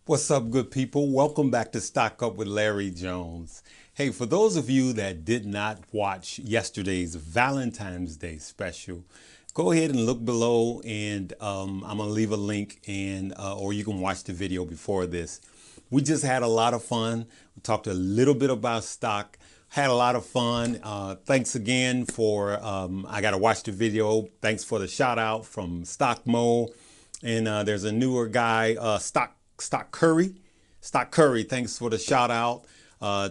What's up, good people? Welcome back to Stock Up with Larry Jones. Hey, for those of you that did not watch yesterday's Valentine's Day special, go ahead and look below, and I'm gonna leave a link, and or you can watch the video before this. We just had a lot of fun. We talked a little bit about stock. Had a lot of fun. Thanks again for. I got to watch the video. Thanks for the shout out from Stock Mo, and there's a newer guy, Stock Curry. Thanks for the shout out.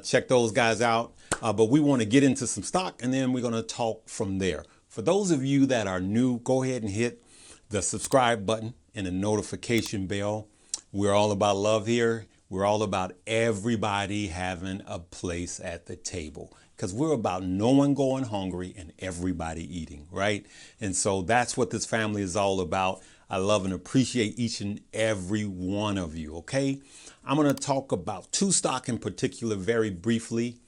Check those guys out. But we want to get into some stock, and then we're going to talk from there. For those of you that are new, go ahead and hit the subscribe button and the notification bell. We're all about love here. We're all about everybody having a place at the table, because we're about no one going hungry and everybody eating, right? And so that's what this family is all about. I love and appreciate each and every one of you, okay? I'm going to talk about two stock in particular very briefly.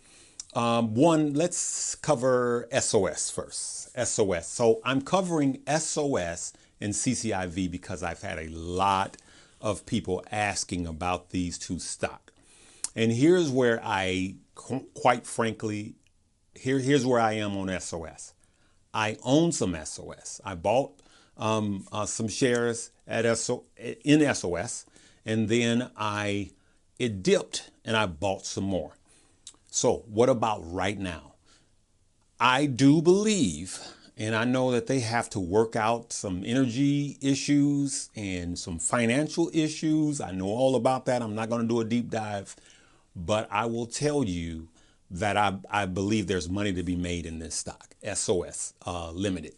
One, let's cover SOS first. SOS. So I'm covering SOS and CCIV because I've had a lot of people asking about these two stock. And here's where I, quite frankly, here's where I am on SOS. I own some SOS. I bought some shares at in SOS, and then it dipped and I bought some more. So what about right now? I do believe, and I know that they have to work out some energy issues and some financial issues. I know all about that. I'm not going to do a deep dive, but I will tell you that I believe there's money to be made in this stock, SOS Limited.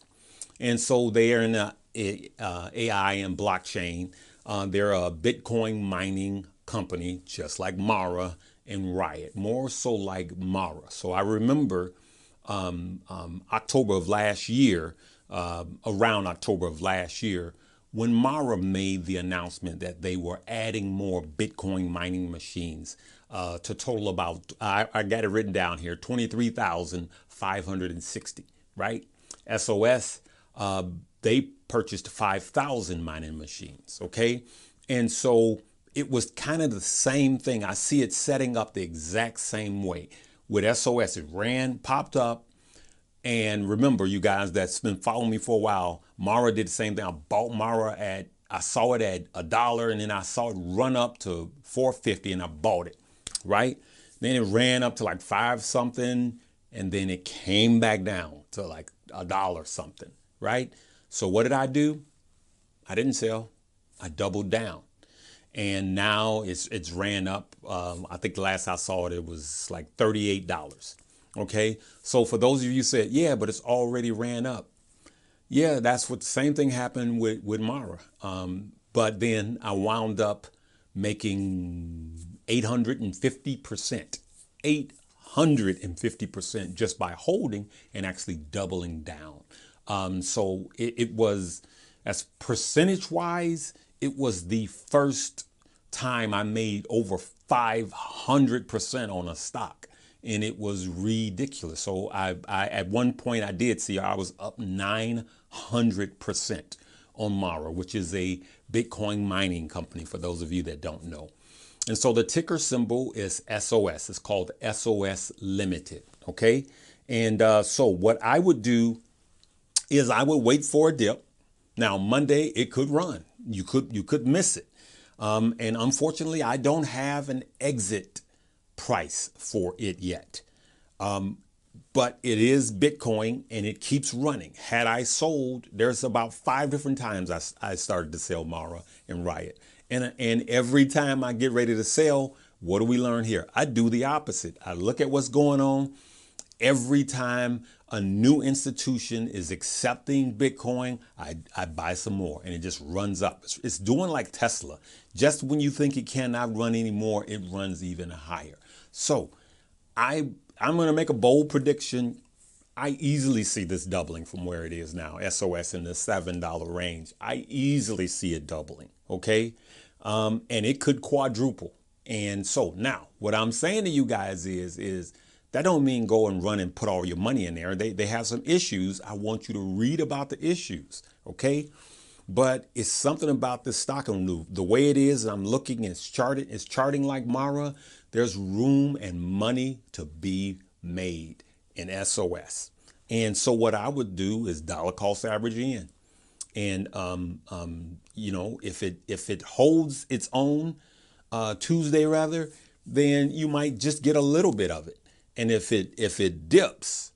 And so they are in AI and blockchain. They're a Bitcoin mining company, just like MARA and Riot, more so like MARA. So I remember October of last year, around October of last year, when MARA made the announcement that they were adding more Bitcoin mining machines to total about, I got it written down here, 23,560, right? SOS, they purchased 5,000 mining machines, okay? And so it was kind of the same thing. I see it setting up the exact same way. With SOS, it popped up. And remember, you guys that's been following me for a while, MARA did the same thing. I bought MARA I saw it at $1, and then I saw it run up to $4.50 and I bought it, right? Then it ran up to like 5 something, and then it came back down to like $1 something, right? So what did I do? I didn't sell. I doubled down. And now it's ran up. I think the last I saw it, it was like $38. Okay. So for those of you who said, yeah, but it's already ran up. Yeah, that's what the same thing happened with MARA. But then I wound up making 850%, 850% just by holding and actually doubling down. So it was, as percentage wise, it was the first time I made over 500% on a stock, and it was ridiculous. So I at one point I did see I was up 900% on MARA, which is a Bitcoin mining company for those of you that don't know. And so the ticker symbol is SOS. It's called SOS Limited. Okay. And so what I would do is I would wait for a dip. Now, Monday, it could run. You could miss it. And unfortunately, I don't have an exit price for it yet. But it is Bitcoin and it keeps running. Had I sold, there's about 5 different times I started to sell MARA and Riot. And every time I get ready to sell, what do we learn here? I do the opposite. I look at what's going on. Every time a new institution is accepting Bitcoin, I buy some more, and it just runs up. It's doing like Tesla. Just when you think it cannot run anymore, it runs even higher. So I'm going to make a bold prediction. I easily see this doubling from where it is now, SOS in the $7 range. I easily see it doubling, okay? And it could quadruple. And so now what I'm saying to you guys is that don't mean go and run and put all your money in there. They have some issues. I want you to read about the issues, okay? But it's something about this stock and the way it is. I'm looking, it's charting like MARA. There's room and money to be made in SOS. And so what I would do is dollar cost average in. And, if it holds its own Tuesday rather, then you might just get a little bit of it. And if it dips,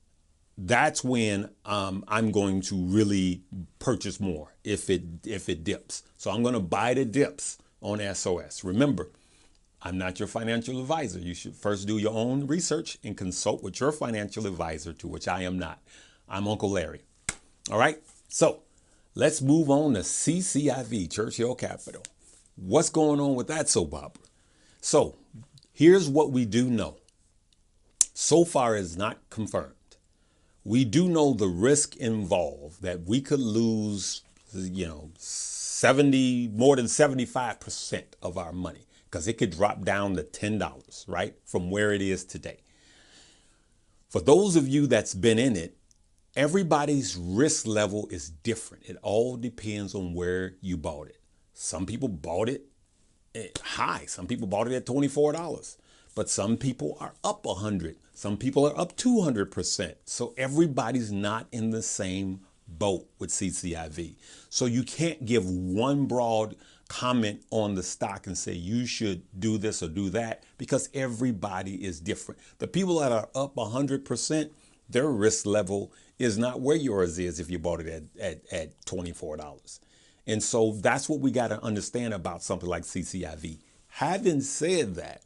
that's when I'm going to really purchase more if it dips. So I'm going to buy the dips on SOS. Remember, I'm not your financial advisor. You should first do your own research and consult with your financial advisor, to which I am not. I'm Uncle Larry. All right. So let's move on to CCIV, Churchill Capital. What's going on with that soap opera? So here's what we do know. So far is not confirmed. We do know the risk involved that we could lose, more than 75% of our money, because it could drop down to $10, right? From where it is today. For those of you that's been in it, everybody's risk level is different. It all depends on where you bought it. Some people bought it high. Some people bought it at $24. But some people are up 100. Some people are up 200%. So everybody's not in the same boat with CCIV. So you can't give one broad comment on the stock and say you should do this or do that, because everybody is different. The people that are up 100%, their risk level is not where yours is if you bought it at $24. And so that's what we got to understand about something like CCIV. Having said that,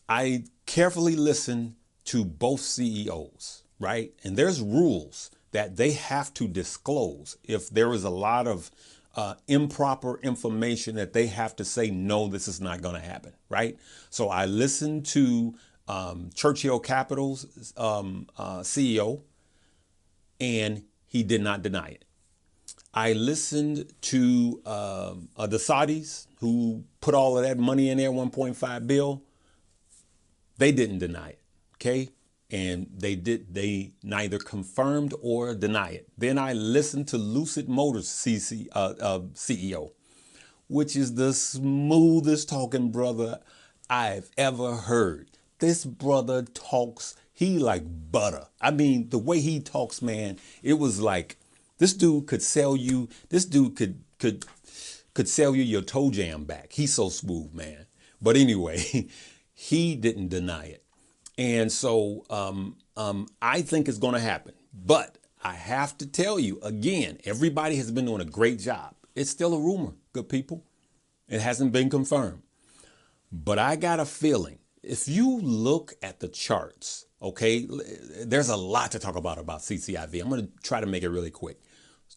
I carefully listen to both CEOs, right? And there's rules that they have to disclose. If there is a lot of improper information, that they have to say, no, this is not going to happen, right? So I listened to Churchill Capital's CEO, and he did not deny it. I listened to the Saudis, who put all of that money in there, 1.5 billion. They didn't deny it, okay? And they neither confirmed or deny it. Then I listened to Lucid Motors CEO, which is the smoothest talking brother I've ever heard. This brother talks, he like butter. I mean, the way he talks, man, it was like, this dude could sell you your toe jam back. He's so smooth, man. But anyway, he didn't deny it. And so I think it's going to happen. But I have to tell you, again, everybody has been doing a great job. It's still a rumor, good people. It hasn't been confirmed. But I got a feeling, if you look at the charts, okay, there's a lot to talk about CCIV. I'm going to try to make it really quick.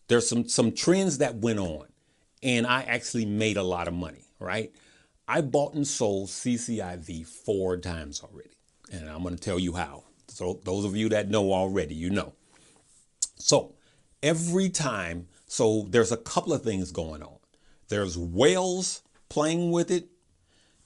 There's some trends that went on, and I actually made a lot of money, right? I bought and sold CCIV 4 times already, and I'm going to tell you how. So those of you that know already, you know. So every time, so there's a couple of things going on. There's whales playing with it.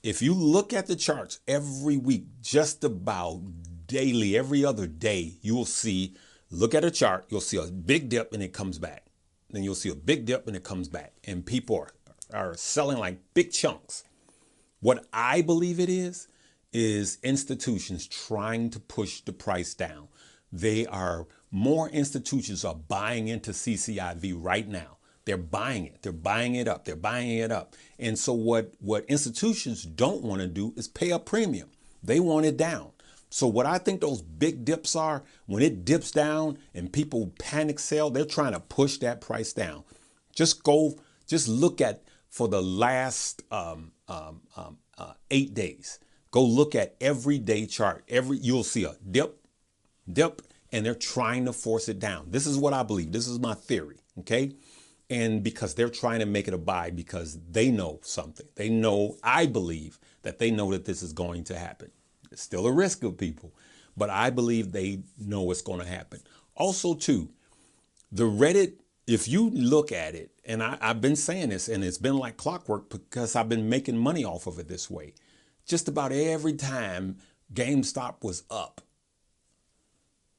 If you look at the charts every week, just about daily, every other day, you will see, look at a chart, you'll see a big dip and it comes back. Then you'll see a big dip and it comes back. And people are selling like big chunks. What I believe it is institutions trying to push the price down. More institutions are buying into CCIV right now. They're buying it. They're buying it up. They're buying it up. And so what institutions don't want to do is pay a premium. They want it down. So what I think those big dips are, when it dips down and people panic sell, they're trying to push that price down. Just look at, for the last 8 days, go look at every day chart. You'll see a dip, and they're trying to force it down. This is what I believe. This is my theory, okay? And because they're trying to make it a buy, because they know something. I believe that they know that this is going to happen. It's still a risk of people, but I believe they know it's going to happen. Also, too, the Reddit, if you look at it, and I've been saying this, and it's been like clockwork because I've been making money off of it this way. Just about every time GameStop was up,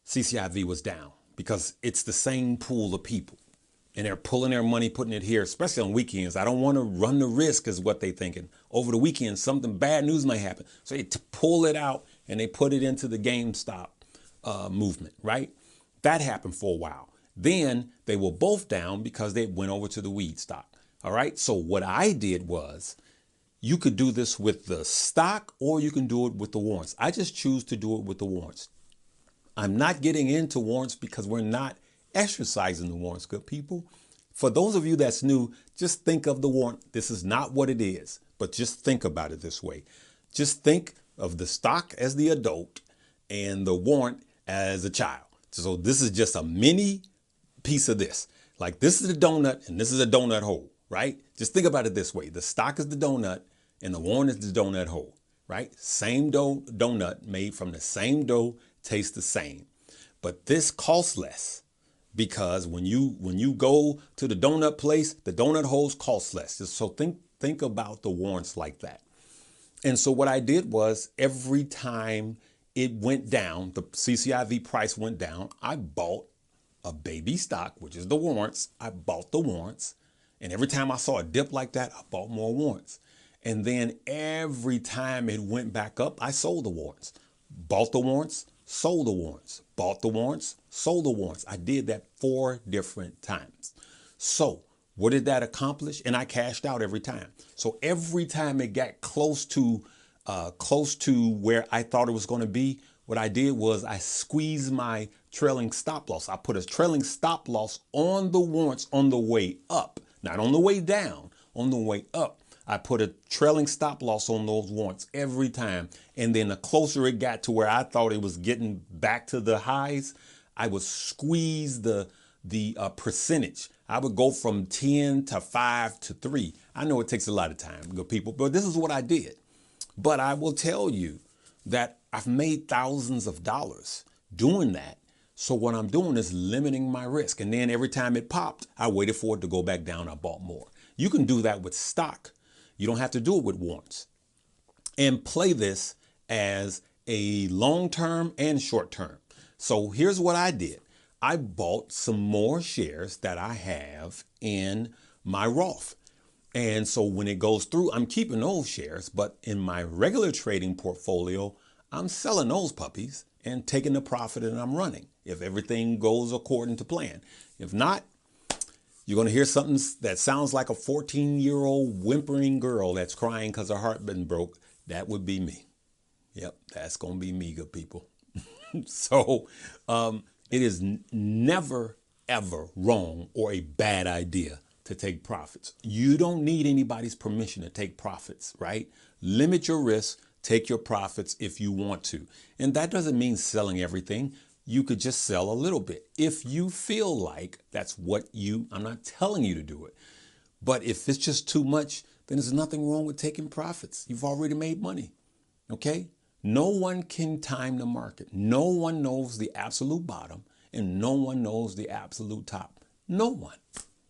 CCIV was down, because it's the same pool of people. and they're pulling their money, putting it here, especially on weekends. I don't want to run the risk is what they're thinking. Over the weekend, something bad news might happen. So they pull it out and they put it into the GameStop movement, right? That happened for a while. Then they were both down because they went over to the weed stock. All right. So what I did was, you could do this with the stock or you can do it with the warrants. I just choose to do it with the warrants. I'm not getting into warrants because we're not exercising the warrants, good people. For those of you that's new, just think of the warrant. This is not what it is, but just think about it this way. Just think of the stock as the adult and the warrant as a child. So this is just a mini piece of this. Like this is a donut and this is a donut hole, right? Just think about it this way. The stock is the donut and the warrant is the donut hole, right? Same donut made from the same dough, tastes the same. But this costs less because when you go to the donut place, the donut holes cost less. So think about the warrants like that. And so what I did was every time it went down, the CCIV price went down, I bought a baby stock, which is the warrants. I bought the warrants. And every time I saw a dip like that, I bought more warrants. And then every time it went back up, I sold the warrants. Bought the warrants, sold the warrants. Bought the warrants, sold the warrants. I did that 4 different times. So what did that accomplish? And I cashed out every time. So every time it got close to where I thought it was going to be, what I did was I squeezed my trailing stop loss. I put a trailing stop loss on the warrants on the way up, not on the way down, on the way up. I put a trailing stop loss on those warrants every time. And then the closer it got to where I thought it was getting back to the highs, I would squeeze the percentage. I would go from 10 to 5 to 3. I know it takes a lot of time, good people, but this is what I did. But I will tell you that I've made thousands of dollars doing that. So what I'm doing is limiting my risk. And then every time it popped, I waited for it to go back down. I bought more. You can do that with stock. You don't have to do it with warrants. And play this as a long-term and short-term. So here's what I did. I bought some more shares that I have in my Roth. And so when it goes through, I'm keeping those shares, but in my regular trading portfolio, I'm selling those puppies and taking the profit and I'm running if everything goes according to plan. If not, you're going to hear something that sounds like a 14-year-old whimpering girl that's crying because her heart been broke. That would be me. Yep, that's going to be me, good people. So it is never, ever wrong or a bad idea to take profits. You don't need anybody's permission to take profits, right? Limit your risk, take your profits if you want to. And that doesn't mean selling everything. You could just sell a little bit. If you feel like that's what I'm not telling you to do it, but if it's just too much, then there's nothing wrong with taking profits. You've already made money, okay? No one can time the market. No one knows the absolute bottom and no one knows the absolute top. No one,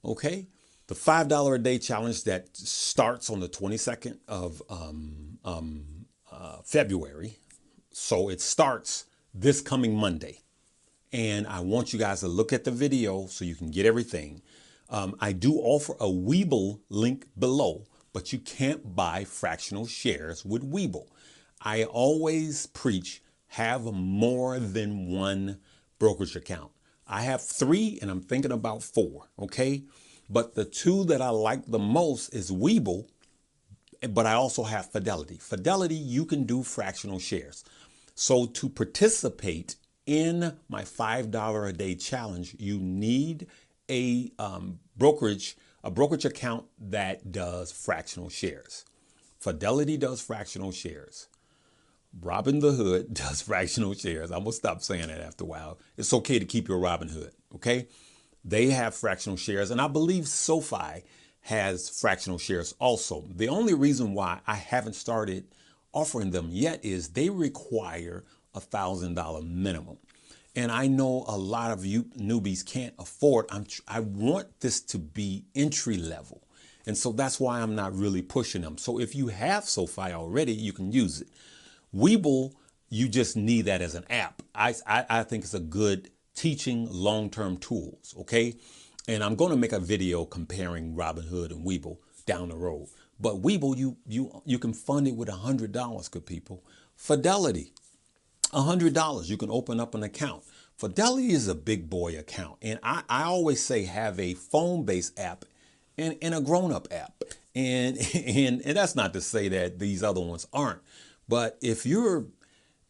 okay? The $5 a day challenge that starts on the 22nd of February. So it starts this coming Monday. And I want you guys to look at the video so you can get everything. I do offer a Webull link below, but you can't buy fractional shares with Webull. I always preach have more than one brokerage account. I have 3 and I'm thinking about 4, okay? But the 2 that I like the most is Webull, but I also have Fidelity. Fidelity, you can do fractional shares. So to participate in my $5 a day challenge, you need a brokerage account that does fractional shares. Fidelity does fractional shares. Robin the Hood does fractional shares. I'm gonna stop saying that after a while. It's okay to keep your Robin Hood, okay? They have fractional shares, and I believe SoFi has fractional shares also. The only reason why I haven't started offering them yet is they require $1,000 minimum. And I know a lot of you newbies can't afford. I want this to be entry level. And so that's why I'm not really pushing them. So if you have SoFi already, you can use it. Webull, you just need that as an app. I think it's a good teaching long-term tools, okay? And I'm going to make a video comparing Robinhood and Webull down the road. But Webull, you can fund it with $100, good people. Fidelity, $100. You can open up an account. Fidelity is a big boy account. And I always say have a phone-based app and a grown-up app. And that's not to say that these other ones aren't. But if you're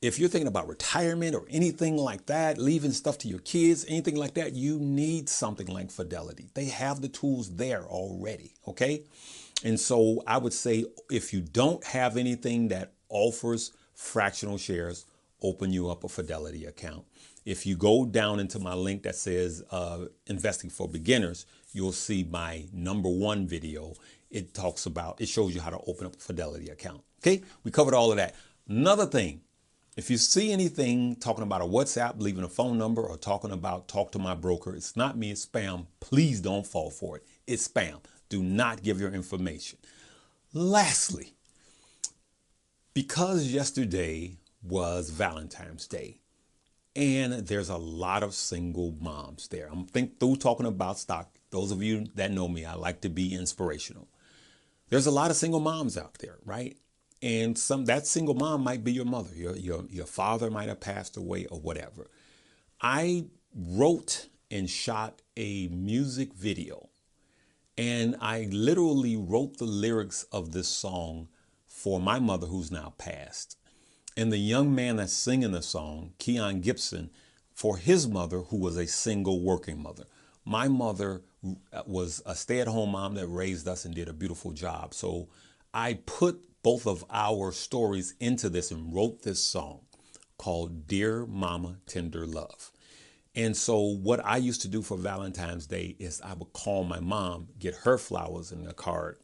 thinking about retirement or anything like that, leaving stuff to your kids, anything like that, you need something like Fidelity. They have the tools there already, okay? And so I would say if you don't have anything that offers fractional shares, open you up a Fidelity account. If you go down into my link that says Investing for Beginners, you'll see my #1 video. It shows you how to open up a Fidelity account. Okay, we covered all of that. Another thing, if you see anything talking about a WhatsApp, leaving a phone number, or talking about talk to my broker, it's not me, it's spam. Please don't fall for it. It's spam. Do not give your information. Lastly, because yesterday was Valentine's Day, and there's a lot of single moms there. I'm through talking about stock. Those of you that know me, I like to be inspirational. There's a lot of single moms out there, right? And that single mom might be your mother. Your father might have passed away or whatever. I wrote and shot a music video, and I literally wrote the lyrics of this song for my mother, who's now passed. And the young man that's singing the song, Keon Gibson, for his mother, who was a single working mother. My mother was a stay-at-home mom that raised us and did a beautiful job. So I put both of our stories into this and wrote this song called Dear Mama, Tender Love. And so what I used to do for Valentine's Day is I would call my mom, get her flowers and a card.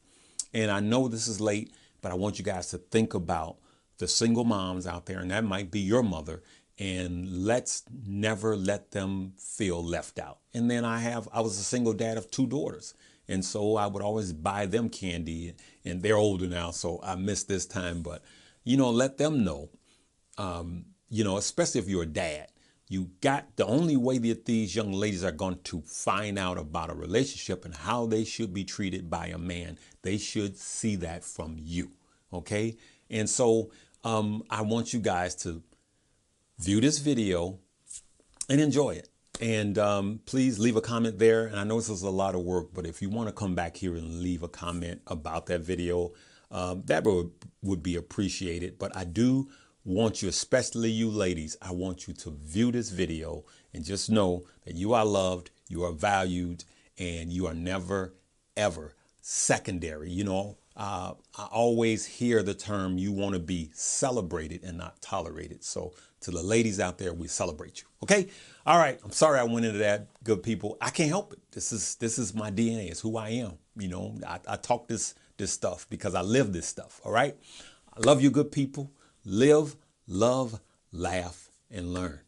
And I know this is late, but I want you guys to think about the single moms out there, and that might be your mother, and let's never let them feel left out. And then I was a single dad of 2 daughters. And so I would always buy them candy, and they're older now, so I miss this time. But, let them know, especially if you're a dad, the only way that these young ladies are going to find out about a relationship and how they should be treated by a man, they should see that from you, okay? And so I want you guys to view this video and enjoy it. And please leave a comment there. And I know this is a lot of work, but if you want to come back here and leave a comment about that video, that would be appreciated. But I do want you, especially you ladies, I want you to view this video and just know that you are loved, you are valued, and you are never, ever secondary. I always hear the term, you want to be celebrated and not tolerated. So to the ladies out there, we celebrate you. Okay. All right. I'm sorry I went into that, good people. I can't help it. This is my DNA. It's who I am. I talk this stuff because I live this stuff. All right. I love you, good people. Live, love, laugh, and learn.